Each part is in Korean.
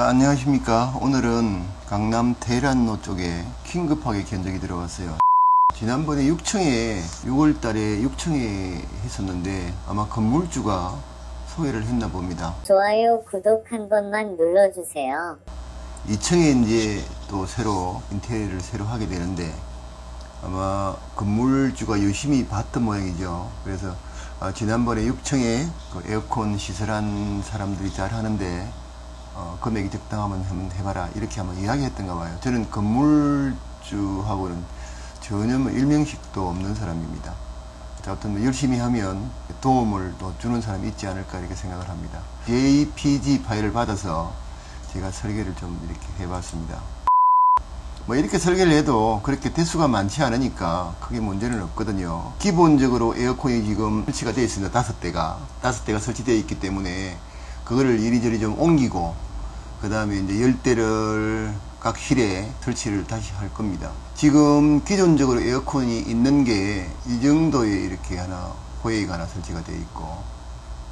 안녕하십니까. 오늘은 강남 대란로 쪽에 긴급하게 견적이 들어왔어요. 지난번에 6층에 6월달에 6층에 했었는데 아마 건물주가 소외를 했나 봅니다. 좋아요, 구독 한 번만 눌러주세요. 2층에 이제 또 새로 인테리어를 새로 하게 되는데 아마 건물주가 열심히 봤던 모양이죠. 그래서 지난번에 6층에 그 에어컨 시설한 사람들이 잘 하는데 금액이 적당하면 한번 해봐라 이렇게 한번 이야기했던가 봐요. 저는 건물주하고는 전혀 일명식도 없는 사람입니다. 어떤 열심히 하면 도움을 또 주는 사람이 있지 않을까 이렇게 생각을 합니다. JPG 파일을 받아서 제가 설계를 좀 이렇게 해봤습니다. 이렇게 설계를 해도 그렇게 대수가 많지 않으니까 크게 문제는 없거든요. 기본적으로 에어컨이 지금 설치가 되어 있습니다. 5대가 설치되어 있기 때문에 그거를 이리저리 좀 옮기고 그 다음에 이제 열대를 각 실에 설치를 다시 할 겁니다. 지금 기존적으로 에어컨이 있는 게 이 정도에 이렇게 하나 호에이가 하나 설치가 되어 있고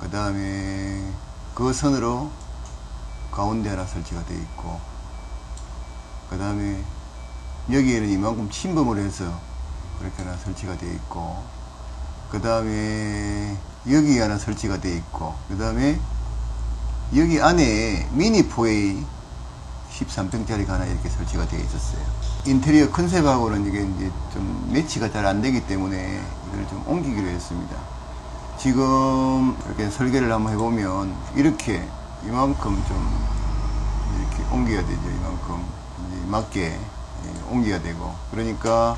그 다음에 그 선으로 가운데 하나 설치가 되어 있고 그 다음에 여기에는 이만큼 침범을 해서 그렇게 하나 설치가 되어 있고 그 다음에 여기 하나 설치가 되어 있고 그 다음에 여기 안에 미니 포에이 13평짜리가 하나 이렇게 설치가 되어 있었어요. 인테리어 컨셉하고는 이게 이제 좀 매치가 잘 안 되기 때문에 이걸 좀 옮기기로 했습니다. 지금 이렇게 설계를 한번 해보면 이렇게 이만큼 좀 이렇게 옮겨야 되죠. 이만큼 이제 맞게 옮겨야 되고 그러니까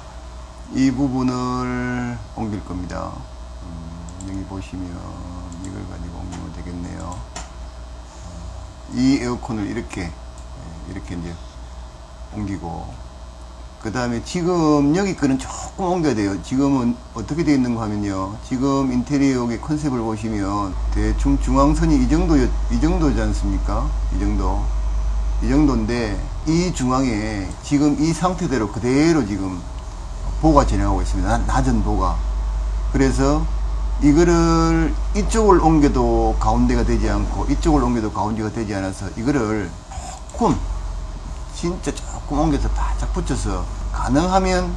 이 부분을 옮길 겁니다. 여기 보시면 이걸 가지고 옮기면 되겠네요. 이 에어컨을 이렇게 이제 옮기고 그 다음에 지금 여기 거는 조금 옮겨야 돼요. 지금은 어떻게 되어 있는가 하면요, 지금 인테리어의 컨셉을 보시면 대충 중앙선이 이 정도지 않습니까? 이 정도인데 이 중앙에 지금 이 상태대로 그대로 지금 보가 진행하고 있습니다. 낮은 보가. 그래서 이거를 이쪽을 옮겨도 가운데가 되지 않고 이쪽을 옮겨도 가운데가 되지 않아서 이거를 진짜 조금 옮겨서 바짝 붙여서 가능하면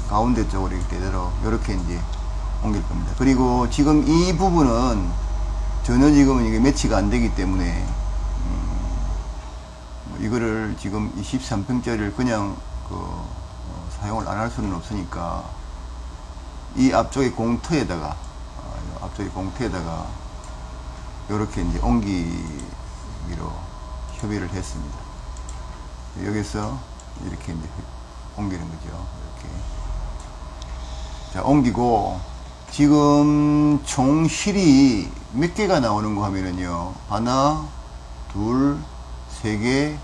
가운데 쪽으로 이렇게 이제 옮길 겁니다. 그리고 지금 이 부분은 전혀 지금은 이게 매치가 안 되기 때문에 이거를 지금 23평짜리를 그냥 사용을 안 할 수는 없으니까 이 앞쪽에 공터에다가 이렇게 이제 옮기기로 협의를 했습니다. 여기서 이렇게 이제 옮기는 거죠. 이렇게. 자, 옮기고 지금 총 실이 몇 개가 나오는 거 하면은요, 하나, 둘, 세 개,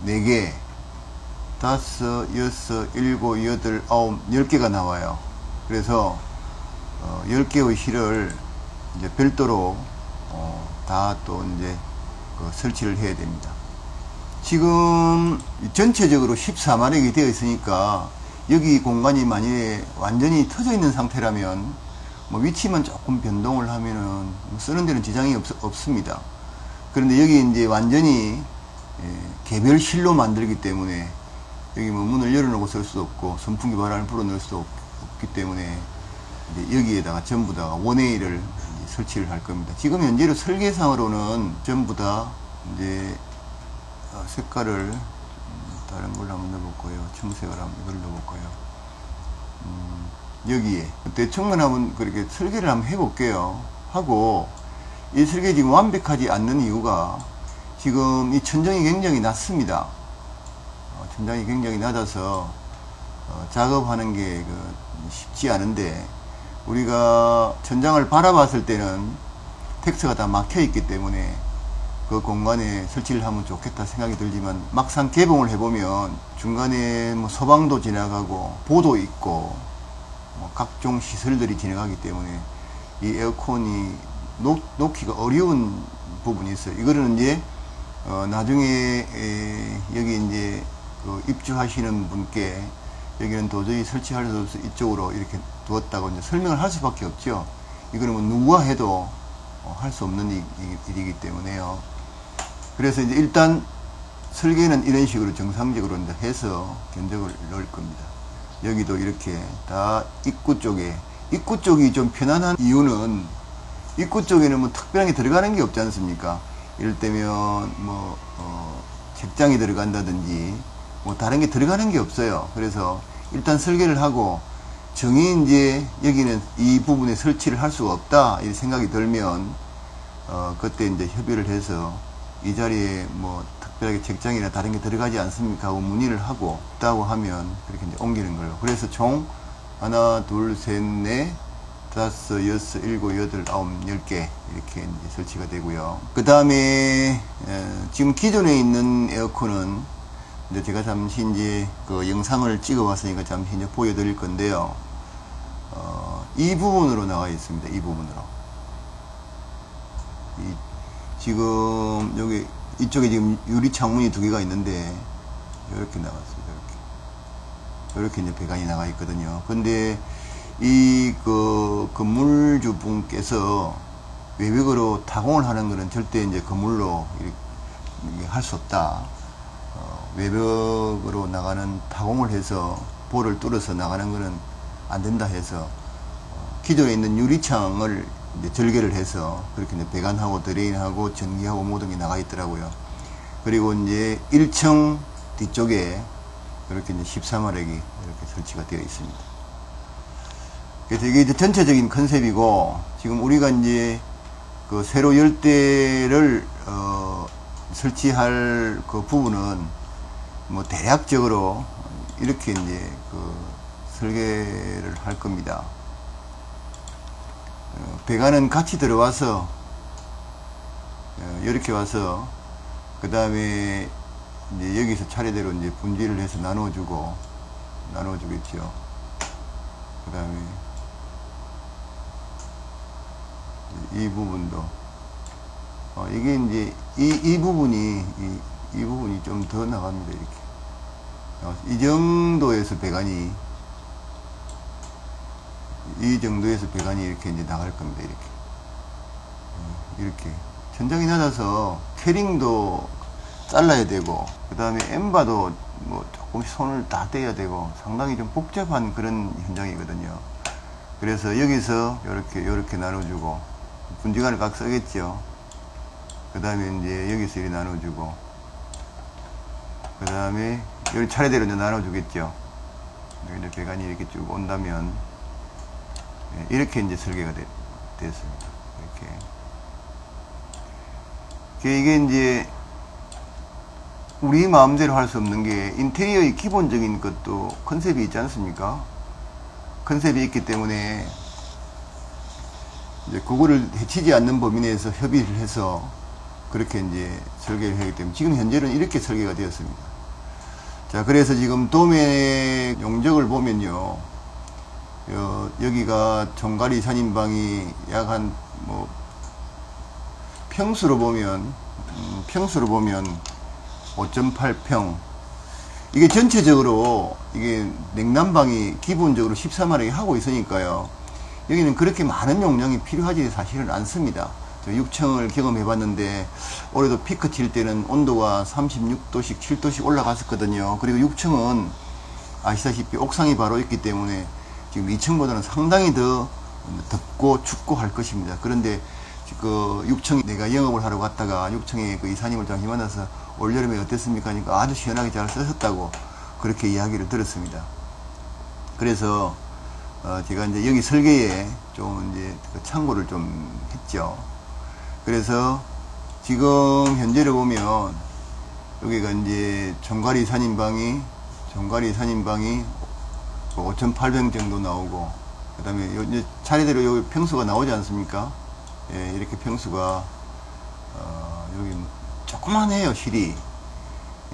네 개, 다섯, 여섯, 일곱, 여덟, 아홉, 10개가 나와요. 그래서 10개의 실을 이제 별도로 다 또 이제 설치를 해야 됩니다. 지금 전체적으로 14마력이 되어 있으니까 여기 공간이 만약에 완전히 터져 있는 상태라면 위치만 조금 변동을 하면은 쓰는 데는 지장이 없습니다. 그런데 여기 이제 완전히 개별실로 만들기 때문에 여기 문을 열어놓고 쓸 수도 없고 선풍기 바람을 불어넣을 수도 없기 때문에 이제 여기에다가 전부 다 원웨이를 설치를 할 겁니다. 지금 현재로 설계상으로는 전부 다 이제 색깔을 다른 걸로 한번 넣어볼까요? 청색을 한번 이걸 넣어볼까요? 여기에 대충만 한번 그렇게 설계를 한번 해볼게요. 하고 이 설계 지금 완벽하지 않는 이유가 지금 이 천정이 굉장히 낮습니다. 천장이 굉장히 낮아서 작업하는 게 쉽지 않은데 우리가 천장을 바라봤을 때는 텍스가 다 막혀 있기 때문에 그 공간에 설치를 하면 좋겠다 생각이 들지만 막상 개봉을 해보면 중간에 소방도 지나가고 보도 있고 각종 시설들이 지나가기 때문에 이 에어컨이 놓기가 어려운 부분이 있어요. 이거는 이제 나중에 여기 이제 입주하시는 분께 여기는 도저히 설치할 수 없어 이쪽으로 이렇게 두었다고 이제 설명을 할 수밖에 없죠. 이거는 누가 해도 할 수 없는 일이기 때문에요. 그래서 이제 일단 설계는 이런 식으로 정상적으로 이제 해서 견적을 넣을 겁니다. 여기도 이렇게 다 입구 쪽이 좀 편안한 이유는 입구 쪽에는 뭐 특별한 게 들어가는 게 없지 않습니까? 이럴 때면 뭐 책장이 들어간다든지 뭐 다른 게 들어가는 게 없어요. 그래서 일단 설계를 하고 정이 이제 여기는 이 부분에 설치를 할 수가 없다 이 생각이 들면 그때 이제 협의를 해서 이 자리에 뭐 특별하게 책장이나 다른 게 들어가지 않습니까 하고 문의를 하고 있다고 하면 그렇게 이제 옮기는 걸로. 그래서 총 하나, 둘, 셋, 넷, 다섯, 여섯, 일곱, 여덟, 아홉, 10개 이렇게 이제 설치가 되고요. 그 다음에 지금 기존에 있는 에어컨은 이제 제가 잠시 이제 그 영상을 찍어 왔으니까 잠시 이제 보여드릴 건데요. 이 부분으로 나와 있습니다. 이 부분으로. 지금 여기 이쪽에 지금 유리 창문이 2개가 있는데 이렇게 나왔어요. 이렇게 이제 배관이 나가 있거든요. 근데 이 그 건물주 분께서 외벽으로 타공을 하는 거는 절대 이제 건물로 이렇게 할 수 없다. 외벽으로 나가는 타공을 해서 볼을 뚫어서 나가는 거는 안 된다 해서 기존에 있는 유리창을 이제 절개를 해서 그렇게 이제 배관하고 드레인하고 전기하고 모든 게 나가 있더라고요. 그리고 이제 1층 뒤쪽에 이렇게 이제 14마력이 이렇게 설치가 되어 있습니다. 그래서 이게 이제 전체적인 컨셉이고, 지금 우리가 이제 그 세로 열대를 설치할 그 부분은 뭐 대략적으로 이렇게 이제 그 설계를 할 겁니다. 배관은 같이 들어와서 이렇게 와서 그 다음에 이제 여기서 차례대로 이제 분지를 해서 나눠주겠죠. 그 다음에 이 부분도 이게 이제 이 부분이 이 부분이 좀 더 나갑니다. 이렇게 이 정도에서 배관이 이렇게 이제 나갈 겁니다. 이렇게 천장이 낮아서 캐링도 잘라야 되고, 그 다음에 엠바도 뭐 조금씩 손을 다 떼야 되고 상당히 좀 복잡한 그런 현장이거든요. 그래서 여기서 요렇게 나눠주고 분지관을 각 쓰겠죠. 그 다음에 이제 여기서 이렇게 나눠주고, 그 다음에 여기 차례대로 이제 나눠주겠죠. 이제 배관이 이렇게 쭉 온다면 이렇게 이제 설계가 됐습니다. 이게 이제 우리 마음대로 할 수 없는 게 인테리어의 기본적인 것도 컨셉이 있지 않습니까? 컨셉이 있기 때문에 이제 그거를 해치지 않는 범위 내에서 협의를 해서 그렇게 이제 설계를 하기 때문에 지금 현재는 이렇게 설계가 되었습니다. 자, 그래서 지금 도매 용적을 보면요, 여기가 종가리 산인방이 약 한 뭐 평수로 보면 5.8평. 이게 전체적으로 이게 냉난방이 기본적으로 14마력이 하고 있으니까요. 여기는 그렇게 많은 용량이 필요하지 사실은 않습니다. 저 6층을 경험해 봤는데 올해도 피크 칠 때는 온도가 36도씩 7도씩 올라갔었거든요. 그리고 6층은 아시다시피 옥상이 바로 있기 때문에 지금 2층보다는 상당히 더 덥고 춥고 할 것입니다. 그런데 그 6층에 내가 영업을 하러 갔다가 6층에 그 이사님을 잠시 만나서 올여름에 어땠습니까 하니까 아주 시원하게 잘 쓰셨다고 그렇게 이야기를 들었습니다. 그래서 제가 이제 여기 설계에 좀 이제 참고를 좀 했죠. 그래서 지금 현재를 보면 여기가 이제 종가리 산인방이 5,800 정도 나오고, 그 다음에 이제 차례대로 여기 평수가 나오지 않습니까? 예, 이렇게 평수가 여기 조그만해요. 실이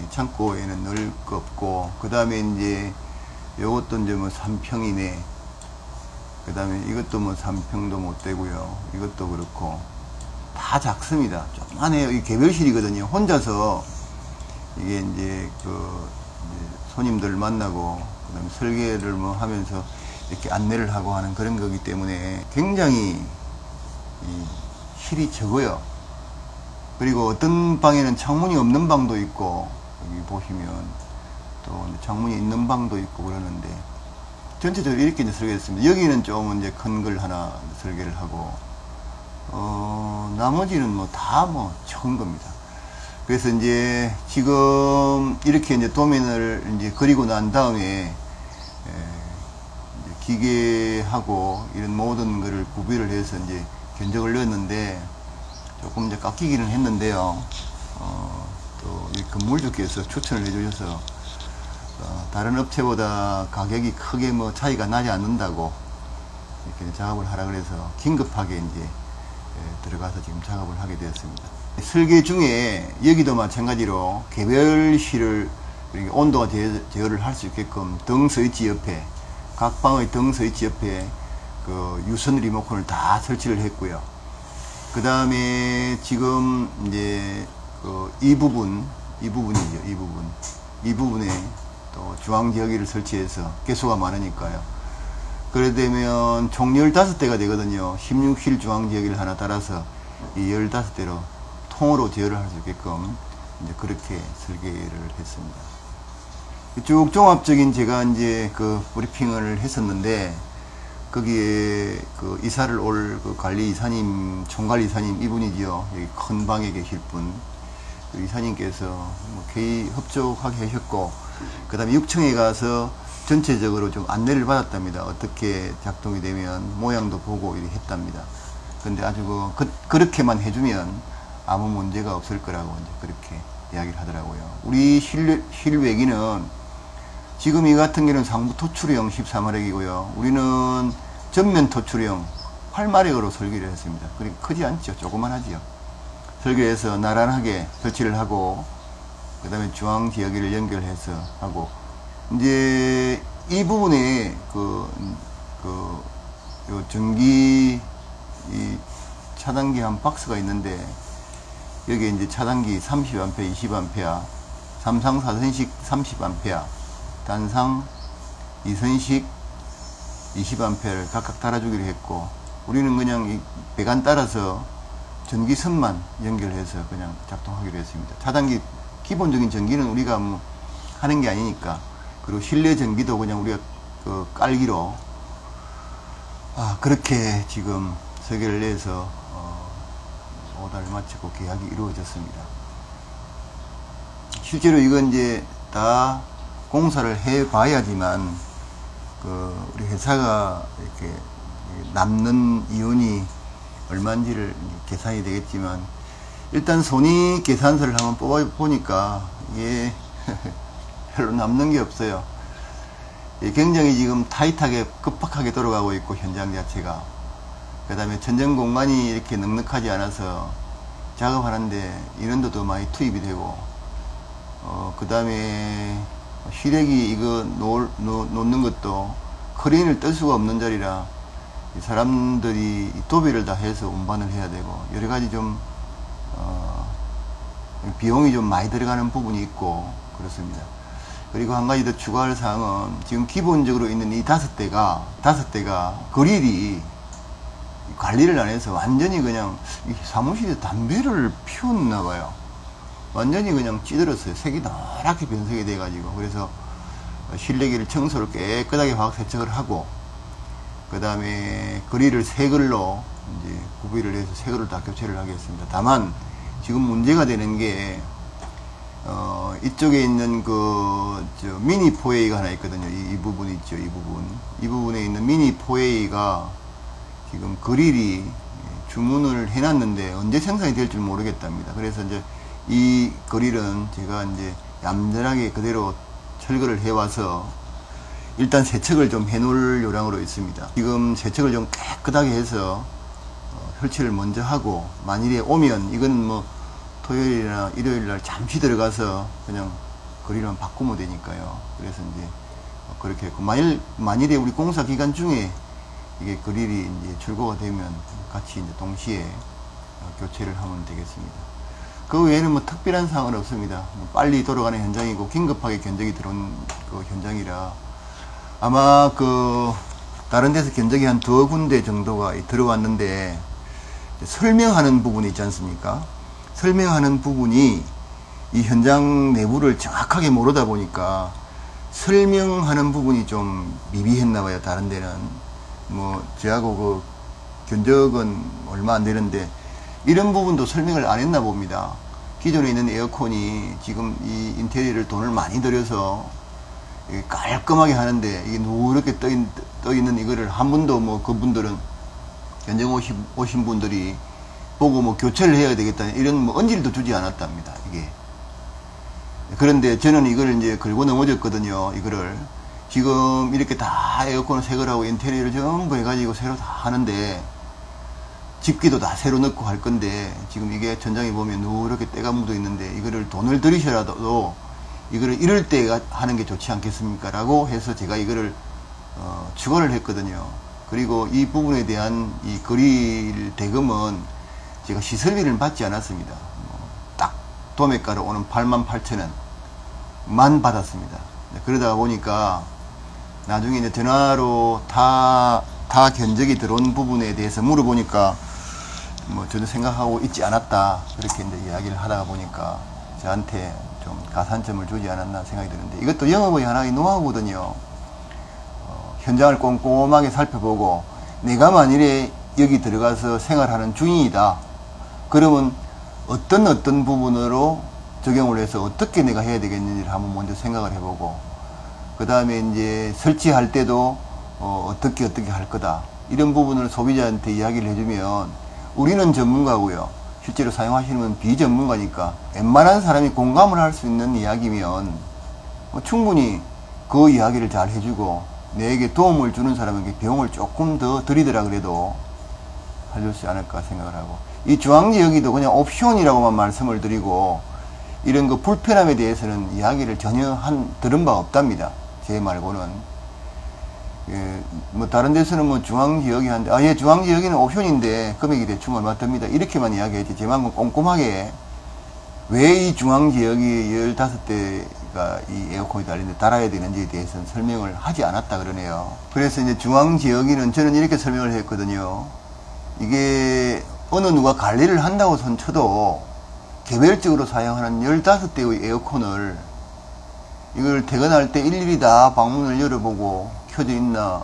창고에는 넣을 거 없고, 그 다음에 이제 요것도 이제 뭐 3평이네. 그 다음에 이것도 뭐 3평도 못 되고요. 이것도 그렇고 다 작습니다. 조그만해요. 이 개별실이거든요. 혼자서 이게 이제 손님들 만나고 그다음에 설계를 뭐 하면서 이렇게 안내를 하고 하는 그런 거기 때문에 굉장히 이 실이 적어요. 그리고 어떤 방에는 창문이 없는 방도 있고, 여기 보시면 또 창문이 있는 방도 있고 그러는데, 전체적으로 이렇게 이제 설계했습니다. 여기는 좀 이제 큰 걸 하나 설계를 하고, 나머지는 뭐 다 뭐 적은 겁니다. 그래서 이제 지금 이렇게 이제 도면을 이제 그리고 난 다음에 이제 기계하고 이런 모든 거를 구비를 해서 이제 견적을 넣었는데 조금 이제 깎이기는 했는데요. 또 이 건물주께서 추천을 해주셔서 다른 업체보다 가격이 크게 뭐 차이가 나지 않는다고 이렇게 작업을 하라 그래서 긴급하게 이제 들어가서 지금 작업을 하게 되었습니다. 설계 중에 여기도 마찬가지로 개별실을 이렇게 온도가 제어를 할 수 있게끔 등 스위치 옆에 각 방의 등 스위치 옆에 그 유선 리모컨을 다 설치를 했고요. 그 다음에 지금 이제 그 이 부분이죠. 이 부분에 또 주황지역기를 설치해서 개수가 많으니까요. 그래 되면 총 15대가 되거든요. 16실 주황지역기를 하나 따라서 이 15대로 통으로 제어를 할 수 있게끔 이제 그렇게 설계를 했습니다. 쭉 종합적인 제가 이제 그 브리핑을 했었는데 거기에 그 이사를 올 그 관리이사님, 총관리이사님 이분이지요. 여기 큰 방에 계실 분. 그 이사님께서 뭐 거의 협조하게 하셨고, 그 다음에 6층에 가서 전체적으로 좀 안내를 받았답니다. 어떻게 작동이 되면 모양도 보고 이렇게 했답니다. 근데 아주 그렇게만 해주면 아무 문제가 없을 거라고 이제 그렇게 이야기를 하더라고요. 우리 실외기는 지금 이 같은 경우는 상부 토출형 14마력이고요. 우리는 전면 토출형 8마력으로 설계를 했습니다. 그러니 크지 않죠. 조그만하지요. 설계해서 나란하게 설치를 하고, 그 다음에 중앙 지역기를 연결해서 하고, 이제 이 부분에 요 전기 이 차단기 한 박스가 있는데 여기에 이제 차단기 30A, 20A, 삼상 4선식 30A, 단상 2선식 20A를 각각 달아주기로 했고, 우리는 그냥 이 배관 따라서 전기선만 연결해서 그냥 작동하기로 했습니다. 차단기 기본적인 전기는 우리가 뭐 하는 게 아니니까, 그리고 실내 전기도 그냥 우리가 그 깔기로 그렇게 지금 설계를 내서 오다를 마치고 계약이 이루어졌습니다. 실제로 이건 이제 다 공사를 해 봐야지만 그 우리 회사가 이렇게 남는 이윤이 얼마인지를 계산이 되겠지만, 일단 손익 계산서를 한번 뽑아 보니까 이게 별로 남는 게 없어요. 굉장히 지금 타이트하게 급박하게 돌아가고 있고, 현장 자체가. 그 다음에 천정 공간이 이렇게 넉넉하지 않아서 작업하는데 인원도 더 많이 투입이 되고, 그 다음에 시래기 이거 놓는 것도 크레인을 뜰 수가 없는 자리라 사람들이 도배를 다 해서 운반을 해야 되고, 여러 가지 좀 비용이 좀 많이 들어가는 부분이 있고 그렇습니다. 그리고 한 가지 더 추가할 사항은, 지금 기본적으로 있는 이 5대가 그릴이 관리를 안 해서 완전히 그냥 사무실에 담배를 피웠나 봐요. 완전히 그냥 찌들었어요. 색이 노랗게 변색이 돼 가지고. 그래서 실내기를 청소를 깨끗하게 화학 세척을 하고, 그 다음에 그릴을 새 걸로 이제 구비를 해서 새 걸로 다 교체를 하겠습니다. 다만 지금 문제가 되는 게 이쪽에 있는 미니 포웨이가 하나 있거든요. 이 부분 있죠. 이 부분에 있는 미니 포웨이가 지금 그릴이 주문을 해놨는데 언제 생산이 될 줄 모르겠답니다. 그래서 이제 이 그릴은 제가 이제 얌전하게 그대로 철거를 해와서 일단 세척을 좀 해놓을 요량으로 있습니다. 지금 세척을 좀 깨끗하게 해서 설치를 먼저 하고, 만일에 오면 이건 뭐 토요일이나 일요일날 잠시 들어가서 그냥 그릴만 바꾸면 되니까요. 그래서 이제 그렇게 했고, 만일에 우리 공사 기간 중에 이게 그릴이 이제 출고가 되면 같이 이제 동시에 교체를 하면 되겠습니다. 그 외에는 뭐 특별한 사항은 없습니다. 빨리 돌아가는 현장이고 긴급하게 견적이 들어온 그 현장이라 아마 다른 데서 견적이 한 2군데 정도가 들어왔는데 설명하는 부분이 있지 않습니까? 설명하는 부분이 이 현장 내부를 정확하게 모르다 보니까 설명하는 부분이 좀 미비했나 봐요. 다른 데는 뭐 저하고 그 견적은 얼마 안 되는데 이런 부분도 설명을 안 했나 봅니다. 기존에 있는 에어컨이 지금 이 인테리어를 돈을 많이 들여서 깔끔하게 하는데 이게 누렇게 떠 있는 이거를 한 번도 뭐 그분들은 현장 오신 분들이 보고 뭐 교체를 해야 되겠다 이런 뭐 언질도 주지 않았답니다. 이게. 그런데 저는 이걸 이제 걸고 넘어졌거든요. 이거를 지금 이렇게 다 에어컨을 새 거라고 인테리어를 전부 해가지고 새로 다 하는데 집기도 다 새로 넣고 할 건데 지금 이게 천장에 보면 누렇게 때가 묻어 있는데 이거를 돈을 들이셔라도 이거를 이럴 때 하는 게 좋지 않겠습니까? 라고 해서 제가 이거를 추가를 했거든요. 그리고 이 부분에 대한 이 거리 대금은 제가 시설비를 받지 않았습니다. 딱 도매가로 오는 88,000원만 받았습니다. 그러다 보니까 나중에 이제 전화로 타 견적이 들어온 부분에 대해서 물어보니까 뭐 저도 생각하고 있지 않았다 그렇게 이제 이야기를 하다가 보니까 저한테 좀 가산점을 주지 않았나 생각이 드는데 이것도 영업의 하나의 노하우거든요. 현장을 꼼꼼하게 살펴보고 내가 만일에 여기 들어가서 생활하는 중이다 그러면 어떤 부분으로 적용을 해서 어떻게 내가 해야 되겠는지를 한번 먼저 생각을 해보고 그 다음에 이제 설치할 때도 어떻게 할 거다 이런 부분을 소비자한테 이야기를 해주면 우리는 전문가고요 실제로 사용하시는 분 비전문가니까 웬만한 사람이 공감을 할 수 있는 이야기면 충분히 그 이야기를 잘 해주고 내게 도움을 주는 사람에게 비용을 조금 더 드리더라 그래도 해줄 수 않을까 생각을 하고 이 주황지 여기도 그냥 옵션이라고만 말씀을 드리고 이런 그 불편함에 대해서는 이야기를 전혀 들은 바 없답니다. 제 말고는 뭐 다른 데서는 뭐 중앙지역이 한데 예 중앙지역이는 옵션인데 금액이 대충 얼마 듭니다 이렇게만 이야기했지 제 마음은 꼼꼼하게 왜 이 중앙지역이 15대가 이 에어컨이 달리는데 달아야 되는지에 대해서는 설명을 하지 않았다 그러네요. 그래서 이제 중앙지역이는 저는 이렇게 설명을 했거든요. 이게 어느 누가 관리를 한다고 손 쳐도 개별적으로 사용하는 15대의 에어컨을 이걸 퇴근할 때 일일이 다 방문을 열어보고 켜져 있나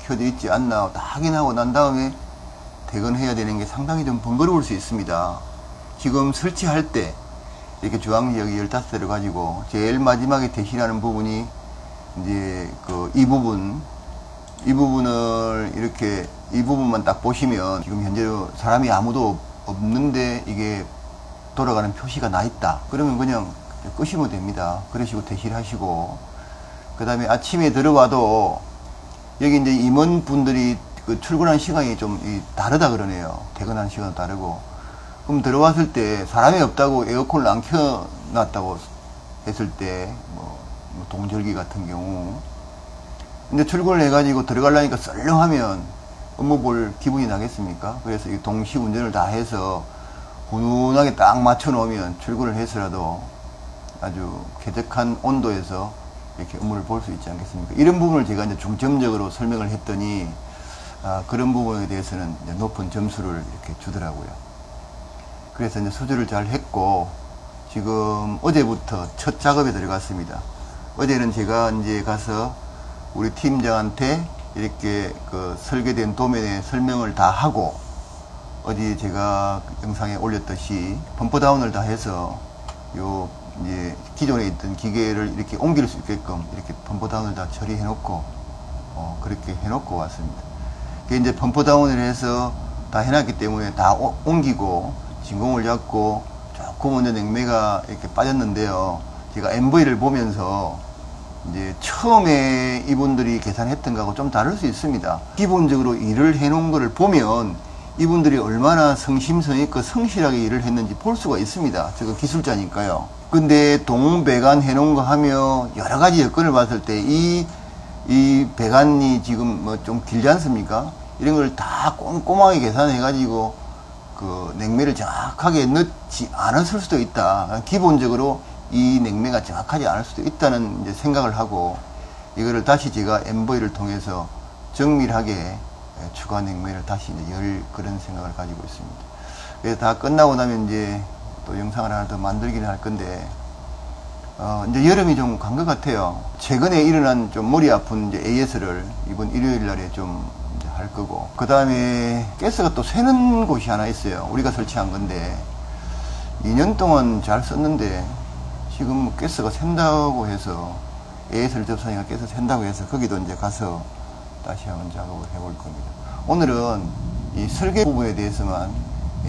켜져 있지 않나 다 확인하고 난 다음에 퇴근해야 되는 게 상당히 좀 번거로울 수 있습니다. 지금 설치할 때 이렇게 주황지역이 15대를 가지고 제일 마지막에 대신하는 부분이 이제 이 부분을 이렇게 이 부분만 딱 보시면 지금 현재 사람이 아무도 없는데 이게 돌아가는 표시가 나 있다 그러면 그냥 끄시면 됩니다. 그러시고 대실하시고 그 다음에 아침에 들어와도 여기 이제 임원분들이 그 출근한 시간이 좀 다르다 그러네요. 퇴근한 시간도 다르고 그럼 들어왔을 때 사람이 없다고 에어컨을 안 켜놨다고 했을 때 뭐 동절기 같은 경우 근데 출근을 해가지고 들어가려니까 썰렁하면 업무 볼 기분이 나겠습니까? 그래서 이 동시 운전을 다 해서 훈훈하게 딱 맞춰 놓으면 출근을 해서라도 아주 쾌적한 온도에서 이렇게 업무를 볼 수 있지 않겠습니까? 이런 부분을 제가 이제 중점적으로 설명을 했더니 그런 부분에 대해서는 이제 높은 점수를 이렇게 주더라고요. 그래서 이제 수주를 잘 했고 지금 어제부터 첫 작업에 들어갔습니다. 어제는 제가 이제 가서 우리 팀장한테 이렇게 그 설계된 도면에 설명을 다 하고 어제 제가 영상에 올렸듯이 펌프 다운을 다 해서 요 이제 기존에 있던 기계를 이렇게 옮길 수 있게끔 이렇게 펌프 다운을 다 처리해 놓고 그렇게 해 놓고 왔습니다. 그게 이제 펌프 다운을 해서 다 해놨기 때문에 다 옮기고 진공을 잡고 조금 먼저 냉매가 이렇게 빠졌는데요. 제가 MV를 보면서 이제 처음에 이분들이 계산했던 거하고 좀 다를 수 있습니다. 기본적으로 일을 해놓은 거를 보면 이분들이 얼마나 성심성의껏 성실하게 일을 했는지 볼 수가 있습니다. 제가 기술자니까요. 근데 동배관 해놓은 거 하며 여러 가지 여건을 봤을 때 이 배관이 지금 뭐 좀 길지 않습니까? 이런 걸 다 꼼꼼하게 계산해가지고 그 냉매를 정확하게 넣지 않았을 수도 있다. 기본적으로 이 냉매가 정확하지 않을 수도 있다는 이제 생각을 하고 이거를 다시 제가 MV를 통해서 정밀하게 추가 냉매를 다시 이제 열 그런 생각을 가지고 있습니다. 그래서 다 끝나고 나면 이제 또 영상을 하나 더 만들기는 할 건데, 이제 여름이 좀 간 것 같아요. 최근에 일어난 좀 머리 아픈 이제 AS를 이번 일요일 날에 좀 이제 할 거고, 그 다음에 가스가 또 새는 곳이 하나 있어요. 우리가 설치한 건데, 2년 동안 잘 썼는데, 지금 가스가 샌다고 해서, AS를 접수하니까 가스 샌다고 해서, 거기도 이제 가서 다시 한번 작업을 해볼 겁니다. 오늘은 이 설계 부분에 대해서만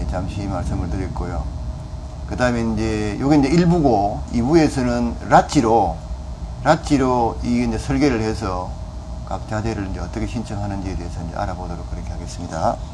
잠시 말씀을 드렸고요. 그 다음에 이제, 요게 이제 1부고, 2부에서는 랏지로 이게 이제 설계를 해서 각 자재를 이제 어떻게 신청하는지에 대해서 이제 알아보도록 그렇게 하겠습니다.